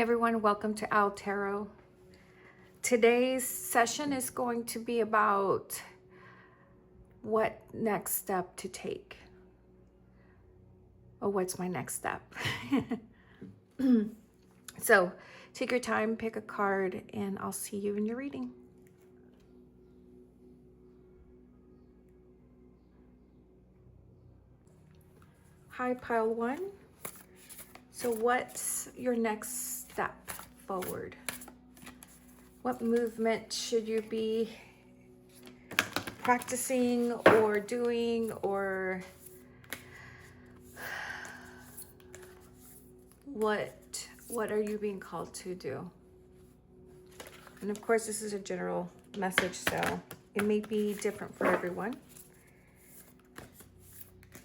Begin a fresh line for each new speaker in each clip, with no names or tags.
Hi everyone, welcome to Owl Tarot. Today's session is going to be about what next step to take. Oh, what's my next step? So take your time, pick a card, and I'll see you in your reading. Hi, pile one. So what's your next step forward? What movement should you be practicing or doing, or what are you being called to do? And of course, this is a general message, so it may be different for everyone.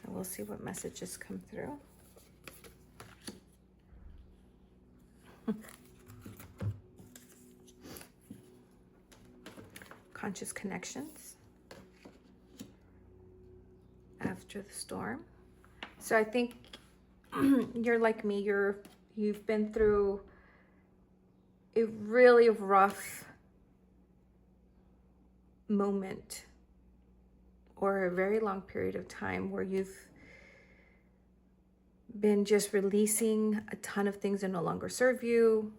And we'll see what messages come through. Conscious connections after the storm. So I think you're like me, you've been through a really rough moment or a very long period of time where you've been just releasing a ton of things that no longer serve you.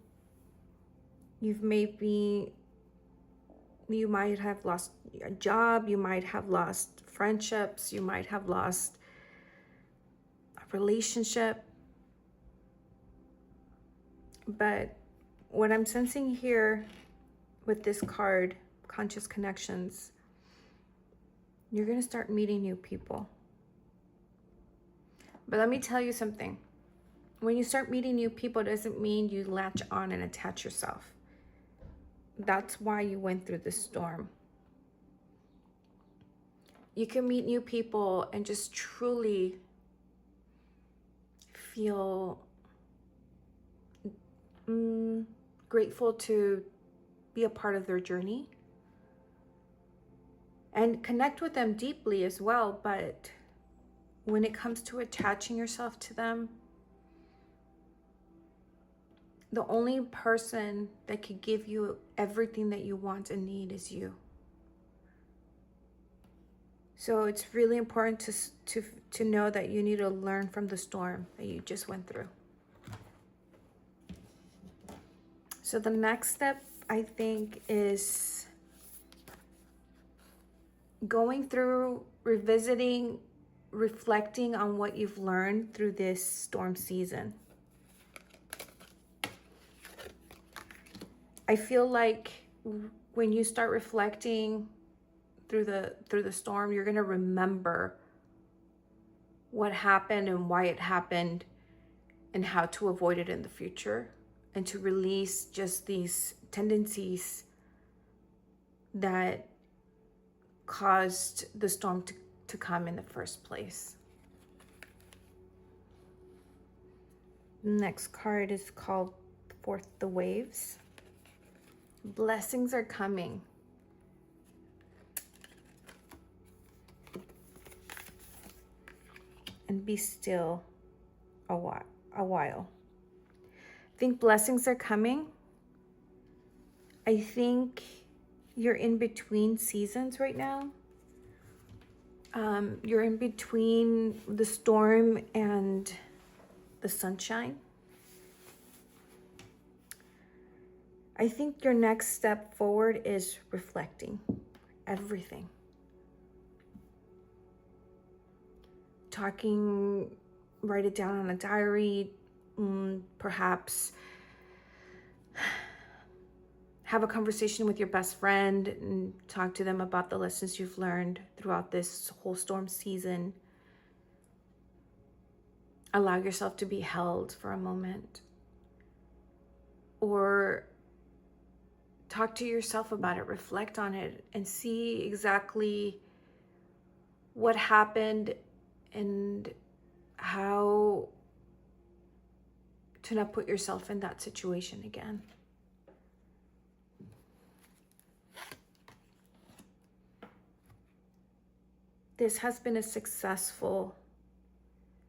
You might have lost a job, you might have lost friendships, you might have lost a relationship. But what I'm sensing here with this card, Conscious Connections, you're going to start meeting new people. But let me tell you something. When you start meeting new people, it doesn't mean you latch on and attach yourself. That's why you went through this storm. You can meet new people and just truly feel grateful to be a part of their journey and connect with them deeply as well. But when it comes to attaching yourself to them, the only person that could give you everything that you want and need is you. So it's really important to know that you need to learn from the storm that you just went through. So the next step, I think, is going through, revisiting, reflecting on what you've learned through this storm season. I feel like when you start reflecting through the storm, you're going to remember what happened and why it happened and how to avoid it in the future, and to release just these tendencies that caused the storm to come in the first place. The next card is called Forth the Waves. Blessings are coming. And be still a while. I think blessings are coming. I think you're in between seasons right now. You're in between the storm and the sunshine. I think your next step forward is reflecting everything. Talking, write it down on a diary, perhaps have a conversation with your best friend and talk to them about the lessons you've learned throughout this whole storm season. Allow yourself to be held for a moment. Or talk to yourself about it, reflect on it, and see exactly what happened and how to not put yourself in that situation again. This has been a successful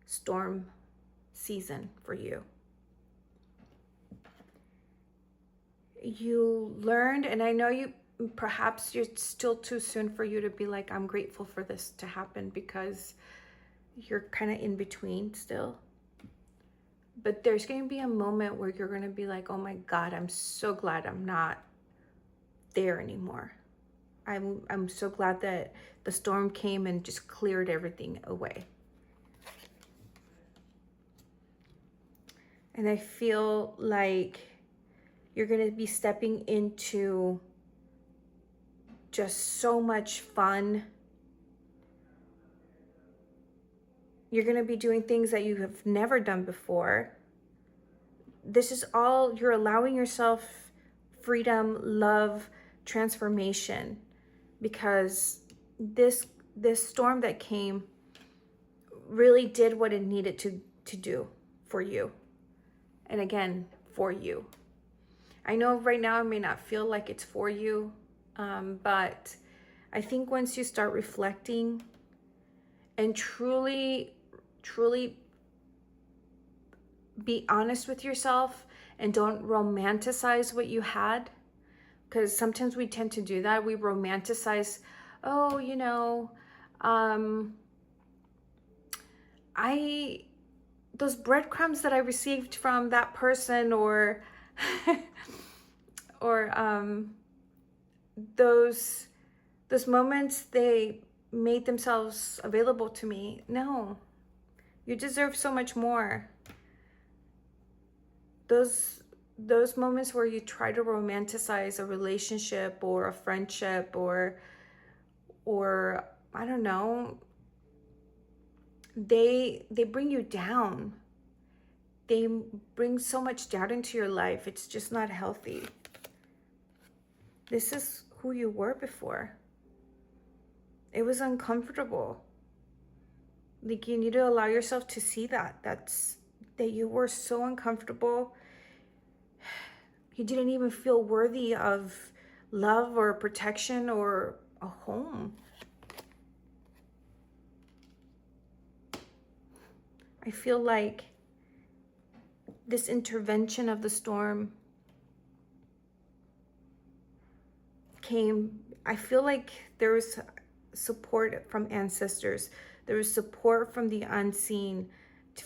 storm season for you. you learned, and I know you, perhaps you're still too soon for you to be like, I'm grateful for this to happen, because you're kind of in between still. But there's going to be a moment where you're going to be like, oh my God, I'm so glad I'm not there anymore. I'm so glad that the storm came and just cleared everything away. And I feel like you're going to be stepping into just so much fun. You're going to be doing things that you have never done before. This is all, you're allowing yourself freedom, love, transformation, because this storm that came really did what it needed to do for you. And again, for you. I know right now it may not feel like it's for you, but I think once you start reflecting and truly be honest with yourself and don't romanticize what you had, because sometimes we tend to do that. We romanticize, oh, you know, those breadcrumbs that I received from that person, or or those moments, they made themselves available to me. No, you deserve so much more. Those moments where you try to romanticize a relationship or a friendship or I don't know, they bring you down. They bring so much doubt into your life. It's just not healthy. This is who you were before. It was uncomfortable. Like, you need to allow yourself to see that you were so uncomfortable. You didn't even feel worthy of love or protection or a home. I feel like this intervention of the storm came, I feel like there was support from ancestors. There was support from the unseen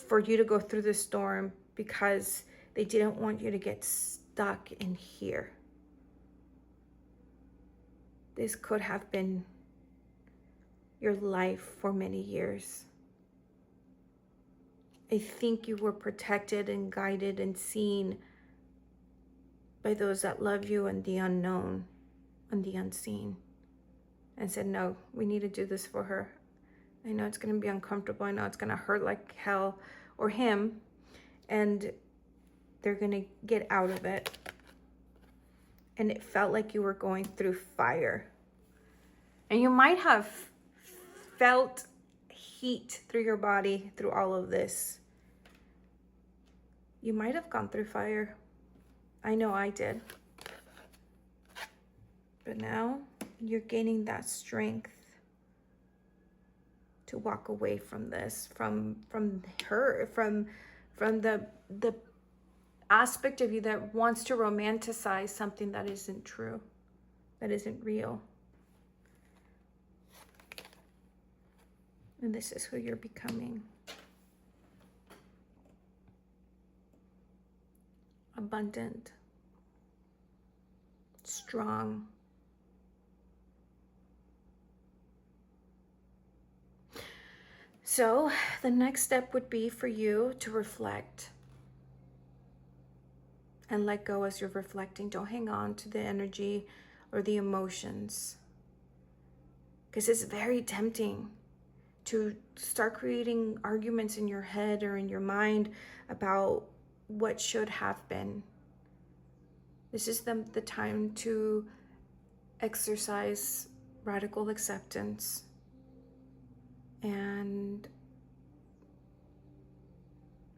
for you to go through the storm, because they didn't want you to get stuck in here. This could have been your life for many years. I think you were protected and guided and seen by those that love you and the unknown and the unseen, and said, no, we need to do this for her. I know it's going to be uncomfortable. I know it's going to hurt like hell, or him, and they're going to get out of it. And it felt like you were going through fire. And you might have felt heat through your body through all of this. You might have gone through fire. I know I did. But now you're gaining that strength to walk away from this, from her, from the aspect of you that wants to romanticize something that isn't true, that isn't real. And this is who you're becoming. Abundant, strong. So the next step would be for you to reflect and let go as you're reflecting. Don't hang on to the energy or the emotions, because it's very tempting to start creating arguments in your head or in your mind about what should have been. This is the time to exercise radical acceptance and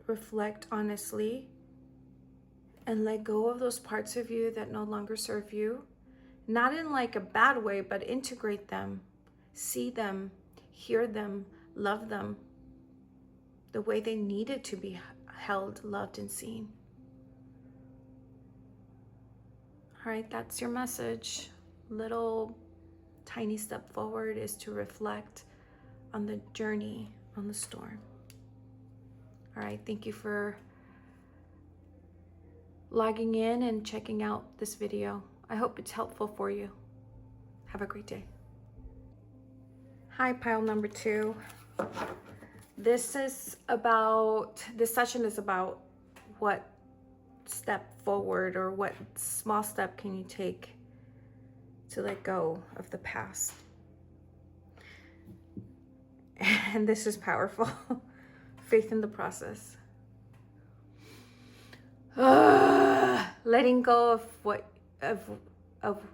reflect honestly and let go of those parts of you that no longer serve you. Not in like a bad way, but integrate them, see them, hear them, love them the way they needed to be held, loved, and seen. All right, that's your message. Little tiny step forward is to reflect on the journey, on the storm. All right, thank you for logging in and checking out this video. I hope it's helpful for you. Have a great day. Hi, pile number 2. This session is about what step forward or what small step can you take to let go of the past. And this is powerful. Faith in the process. Letting go of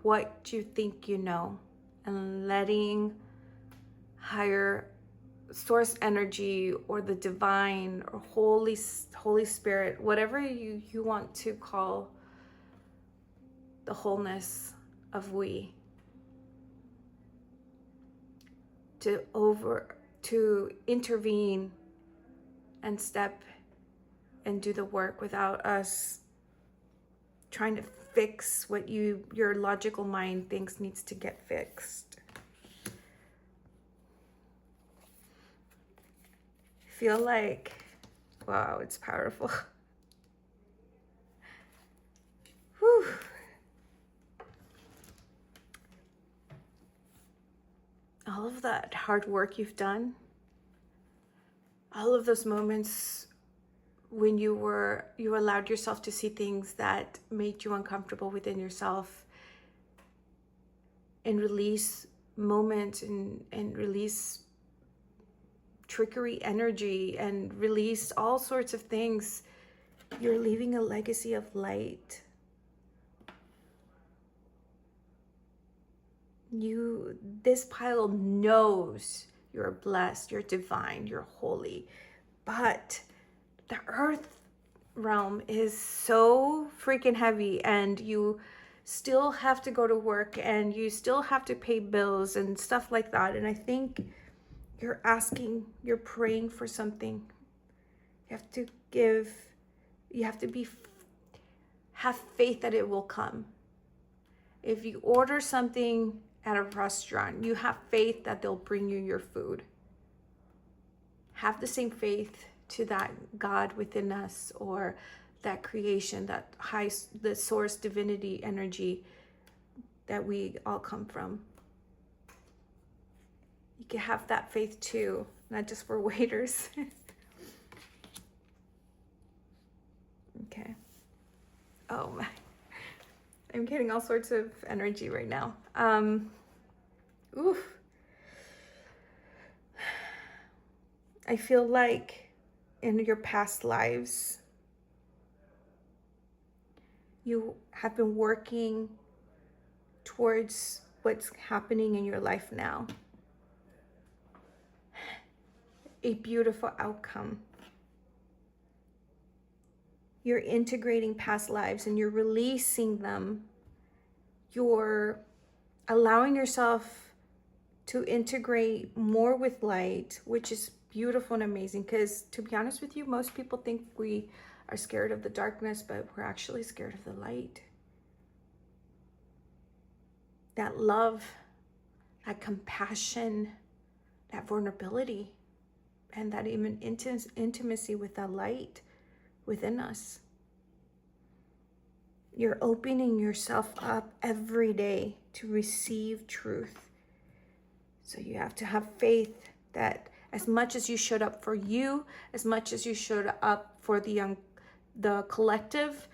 what you think you know, and letting higher source energy or the divine or Holy Spirit, whatever you want to call the wholeness of we, to intervene and step and do the work without us trying to fix what your logical mind thinks needs to get fixed. Feel like, wow, it's powerful. Whew. All of that hard work you've done, all of those moments when you allowed yourself to see things that made you uncomfortable within yourself, and release moments and release trickery energy and release all sorts of things, you're leaving a legacy of light. This pile knows you're blessed, you're divine, you're holy, but the earth realm is so freaking heavy, and you still have to go to work and you still have to pay bills and stuff like that. And I think you're praying for something. You have to have faith that it will come. If you order something at a restaurant, you have faith that they'll bring you your food. Have the same faith to that God within us, or that creation, the source divinity energy that we all come from. You can have that faith too, not just for waiters. Okay. Oh my, I'm getting all sorts of energy right now. Oof. I feel like in your past lives, you have been working towards what's happening in your life now. A beautiful outcome. You're integrating past lives and you're releasing them. You're allowing yourself to integrate more with light, which is beautiful and amazing, because to be honest with you, most people think we are scared of the darkness, but we're actually scared of the light. That love, that compassion, that vulnerability, and that even intimacy with that light within us. You're opening yourself up every day to receive truth. So you have to have faith that as much as you showed up for you, as much as you showed up for the collective,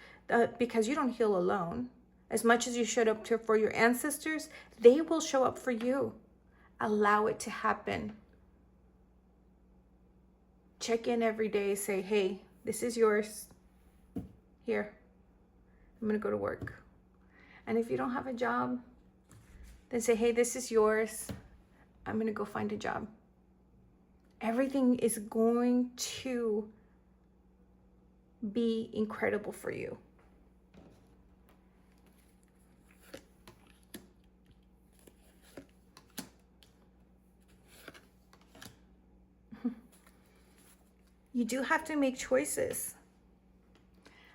because you don't heal alone, as much as you showed up for your ancestors, they will show up for you. Allow it to happen. Check in every day, say, hey, this is yours. Here, I'm gonna go to work. And if you don't have a job, then say, hey, this is yours. I'm gonna go find a job. Everything is going to be incredible for you. You do have to make choices.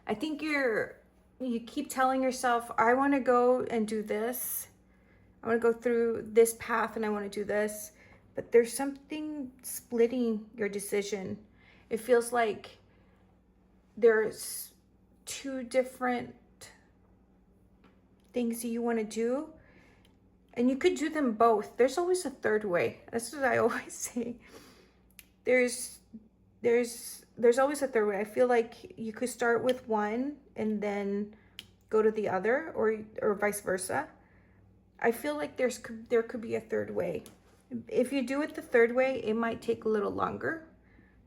I think you keep telling yourself, I want to go and do this. I want to go through this path and I want to do this. But there's something splitting your decision. It feels like there's two different things that you want to do, and you could do them both. There's always a third way. That's what I always say. There's always a third way. I feel like you could start with one and then go to the other, or vice versa. I feel like there could be a third way. If you do it the third way, it might take a little longer,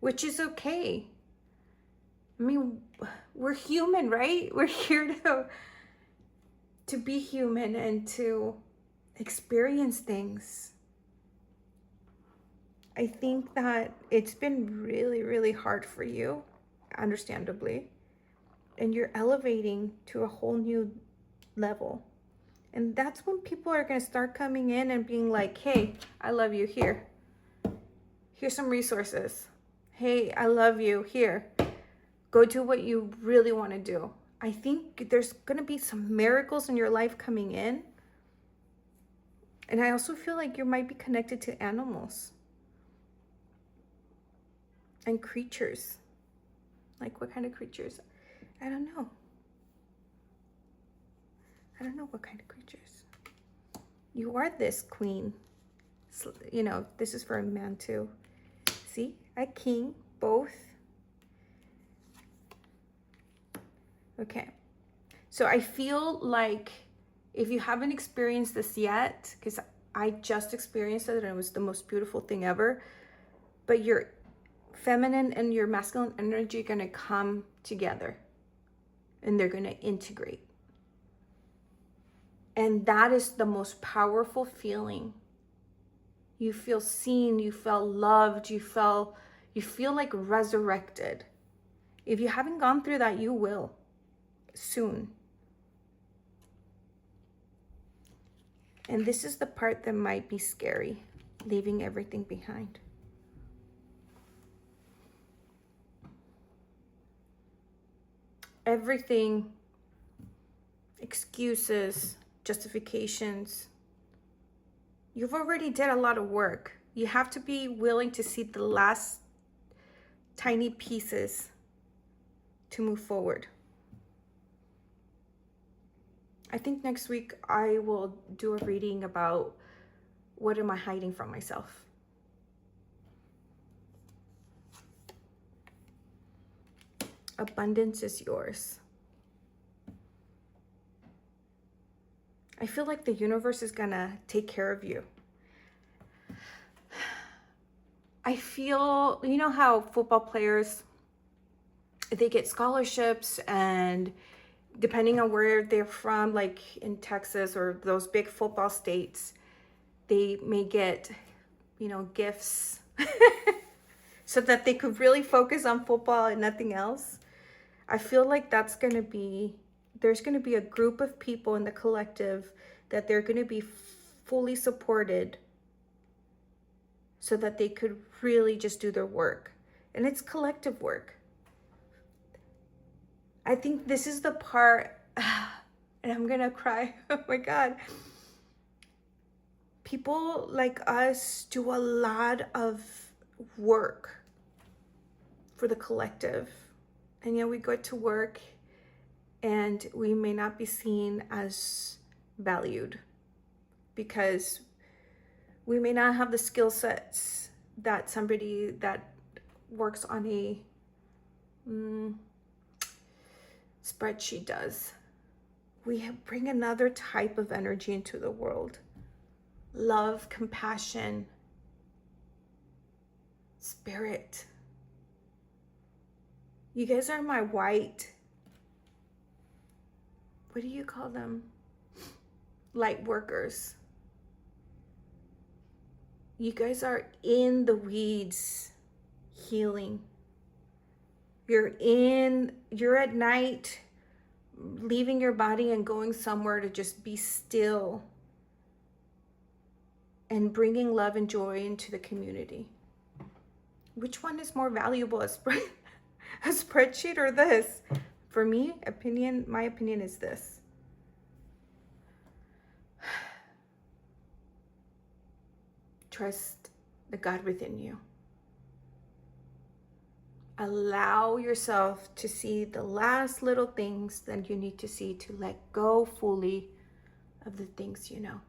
which is okay. I mean, we're human, right? We're here to be human and to experience things. I think that it's been really, really hard for you, understandably, and you're elevating to a whole new level. And that's when people are going to start coming in and being like, hey, I love you, here. Here's some resources. Hey, I love you, here. Go do what you really want to do. I think there's going to be some miracles in your life coming in. And I also feel like you might be connected to animals and creatures. Like, what kind of creatures? I don't know. I don't know what kind of creatures. You are this queen. You know, this is for a man too. See, a king, both. Okay. So I feel like if you haven't experienced this yet, because I just experienced it and it was the most beautiful thing ever, but your feminine and your masculine energy are going to come together and they're going to integrate. And that is the most powerful feeling. You feel seen, you feel loved, you feel like resurrected. If you haven't gone through that, you will soon. And this is the part that might be scary, leaving everything behind. Everything, excuses, justifications. You've already did a lot of work. You have to be willing to see the last tiny pieces to move forward. I think next week I will do a reading about what am I hiding from myself. Abundance is yours. I feel like the universe is gonna take care of you. I feel, you know how football players, they get scholarships, and depending on where they're from, like in Texas or those big football states, they may get, you know, gifts so that they could really focus on football and nothing else. I feel like there's going to be a group of people in the collective that they're going to be fully supported so that they could really just do their work. And it's collective work. I think this is the part, and I'm going to cry. Oh my God. People like us do a lot of work for the collective. And yet we go to work and we may not be seen as valued because we may not have the skill sets that somebody that works on a spreadsheet does. We bring another type of energy into the world. Love, compassion, spirit. You guys are my white, what do you call them? Light workers. You guys are in the weeds healing. You're at night leaving your body and going somewhere to just be still and bringing love and joy into the community. Which one is more valuable, a spreadsheet or this? For me, my opinion is this. Trust the God within you. Allow yourself to see the last little things that you need to see to let go fully of the things you know.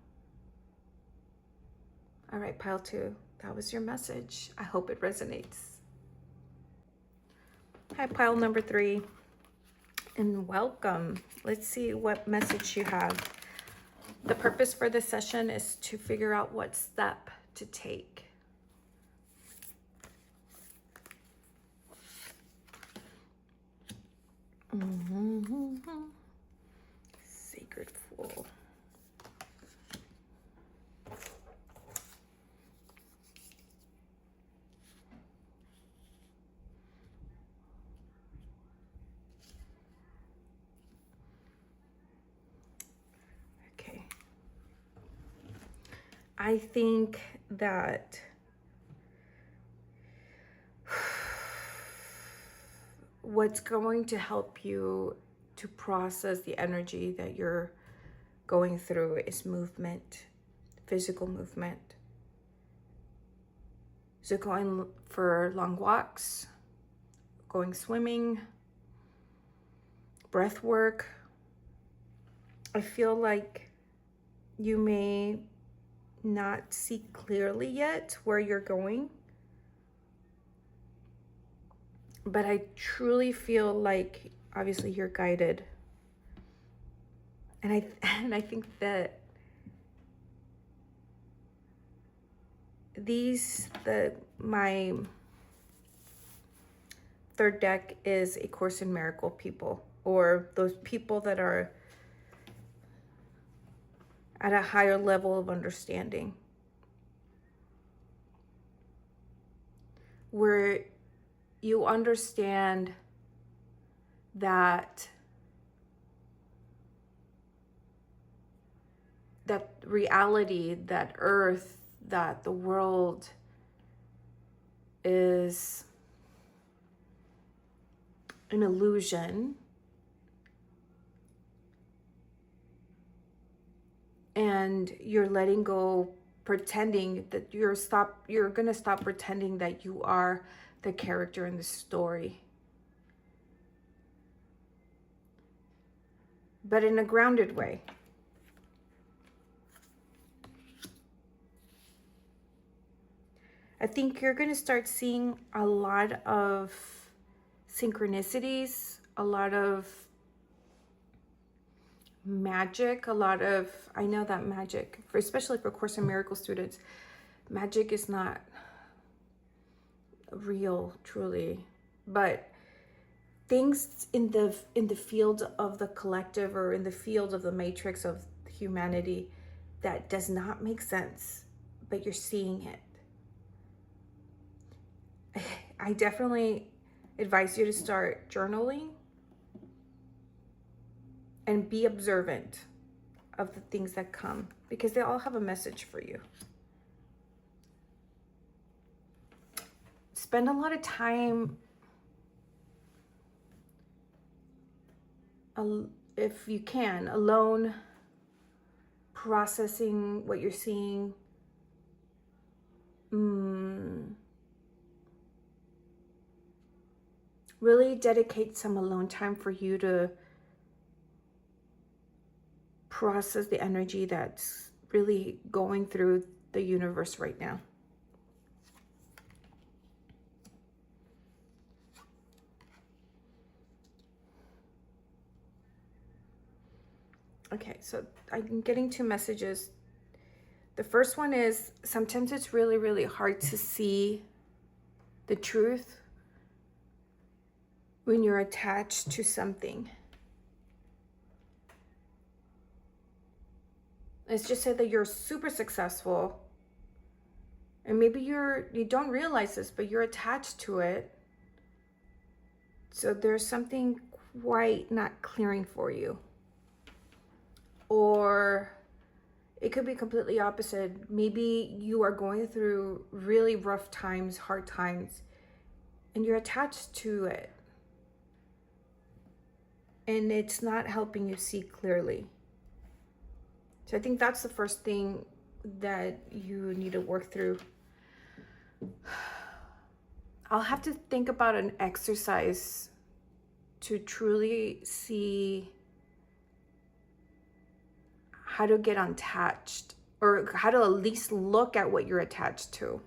All right, pile 2, that was your message. I hope it resonates. Hi, pile number 3, and welcome. Let's see what message you have. The purpose for this session is to figure out what step to take. Sacred Fool. Okay. I think that what's going to help you to process the energy that you're going through is movement, physical movement. So going for long walks, going swimming, breath work. I feel like you may not see clearly yet where you're going, but I truly feel like obviously you're guided. And I think that my third deck is A Course in Miracle people, or those people that are at a higher level of understanding, where you understand that reality, that earth, that the world is an illusion, and you're letting go, pretending that you're gonna stop pretending that you are the character in the story, but in a grounded way. I think you're going to start seeing a lot of synchronicities, a lot of magic, I know that magic, especially for Course in Miracles students, magic is not real, truly, but things in the field of the collective, or in the field of the matrix of humanity, that does not make sense, but you're seeing it. I definitely advise you to start journaling and be observant of the things that come, because they all have a message for you. Spend a lot of time, if you can, alone, processing what you're seeing. Really dedicate some alone time for you to process the energy that's really going through the universe right now. Okay, so I'm getting 2 messages. The first one is, sometimes it's really, really hard to see the truth when you're attached to something. Let's just say that you're super successful, and maybe you don't realize this, but you're attached to it. So there's something quite not clearing for you. Or it could be completely opposite. Maybe you are going through really rough times, hard times, and you're attached to it. and it's not helping you see clearly. So I think that's the first thing that you need to work through. I'll have to think about an exercise to truly see how to get unattached, or how to at least look at what you're attached to.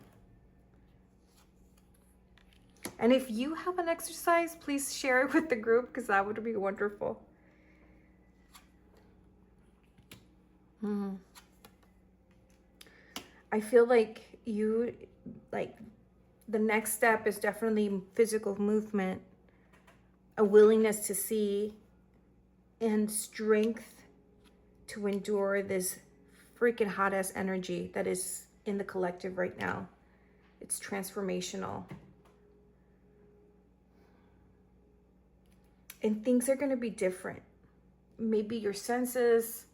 And if you have an exercise, please share it with the group, because that would be wonderful. I feel like the next step is definitely physical movement, a willingness to see, and strength to endure this freaking hot ass energy that is in the collective right now. It's transformational. And things are going to be different. Maybe your senses,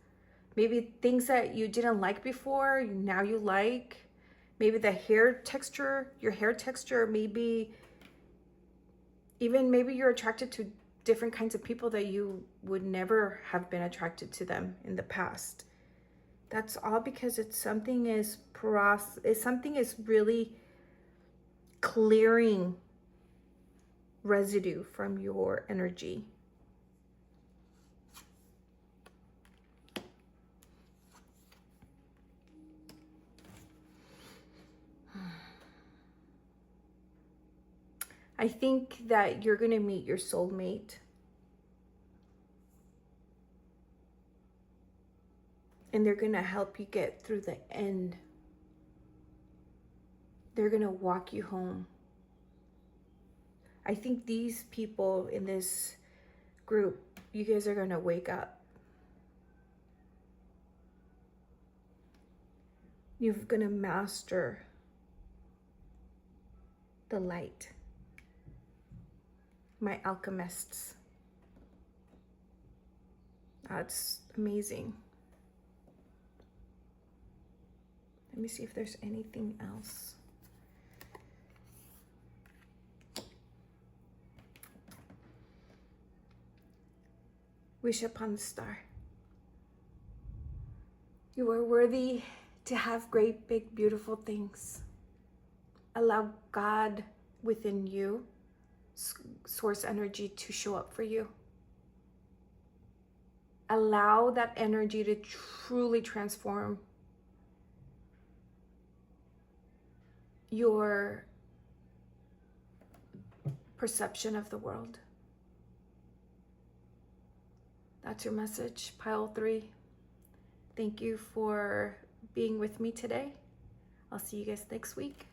maybe things that you didn't like before, now you like. Maybe the hair texture, your hair texture, maybe you're attracted to different kinds of people that you would never have been attracted to them in the past. That's all because something is really clearing residue from your energy. I think that you're going to meet your soulmate. And they're going to help you get through the end. They're going to walk you home. I think these people in this group, you guys are going to wake up. You're going to master the light. My alchemists. That's amazing. Let me see if there's anything else. Wish upon the star. You are worthy to have great, big, beautiful things. Allow God within you, source energy, to show up for you. Allow that energy to truly transform your perception of the world. That's your message, Pile 3. Thank you for being with me today. I'll see you guys next week.